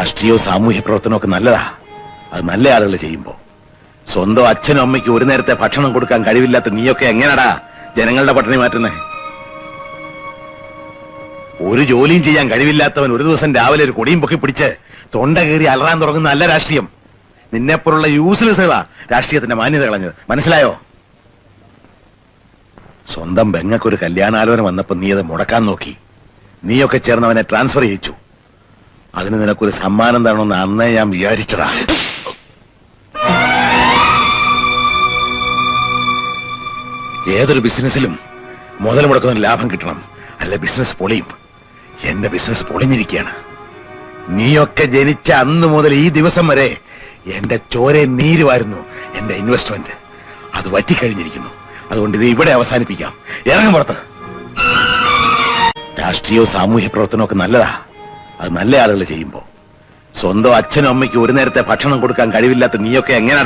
രാഷ്ട്രീയവും സാമൂഹ്യ പ്രവർത്തനവും ഒക്കെ നല്ലതാ. അത് നല്ല ആളുകൾ ചെയ്യുമ്പോ. സ്വന്തം അച്ഛനും അമ്മയ്ക്ക് ഒരു നേരത്തെ ഭക്ഷണം കൊടുക്കാൻ കഴിവില്ലാത്ത നീയൊക്കെ എങ്ങനെയാടാ ജനങ്ങളുടെ പട്ടിണി മാറ്റുന്നേ? ഒരു ജോലിയും ചെയ്യാൻ കഴിവില്ലാത്തവൻ ഒരു ദിവസം രാവിലെ ഒരു കൊടിയും പൊക്കി പിടിച്ച് തൊണ്ട കയറി അലറാൻ തുടങ്ങുന്ന നല്ല രാഷ്ട്രീയം. നിന്നെപ്പോലുള്ള യൂസ്ലെസ്സുകളാ രാഷ്ട്രീയത്തിന്റെ മാന്യത കളഞ്ഞത്. മനസ്സിലായോ? സ്വന്തം ബെങ്ങക്കൊരു കല്യാണാലോചന വന്നപ്പോ നീ അത് മുടക്കാൻ നോക്കി. നീയൊക്കെ ചേർന്നവനെ ട്രാൻസ്ഫർ ചെയ്യിച്ചു. അതിന് നിനക്കൊരു സമ്മാനം തരണമെന്ന് അന്നേ ഞാൻ വിചാരിച്ചതാ. ഏതൊരു ബിസിനസ്സിലും മുതൽ മുടക്കുന്ന ലാഭം കിട്ടണം, അല്ല ബിസിനസ് പൊളിയും. എന്റെ ബിസിനസ് പൊളിഞ്ഞിരിക്കുകയാണ്. നീയൊക്കെ ജനിച്ച അന്ന് മുതൽ ഈ ദിവസം വരെ എന്റെ ചോരയെ നീരുവായിരുന്നു എന്റെ ഇൻവെസ്റ്റ്മെന്റ്. അത് വറ്റിക്കഴിഞ്ഞിരിക്കുന്നു. അതുകൊണ്ട് ഇത് ഇവിടെ അവസാനിപ്പിക്കാം. ഇറങ്ങും പുറത്ത്. രാഷ്ട്രീയവും സാമൂഹ്യ പ്രവർത്തനവും ഒക്കെ നല്ലതാ. അത് നല്ല ആളുകൾ ചെയ്യുമ്പോ. സ്വന്തം അച്ഛനും അമ്മയ്ക്ക് ഒരു നേരത്തെ ഭക്ഷണം കൊടുക്കാൻ കഴിവില്ലാത്ത നീയൊക്കെ എങ്ങനെ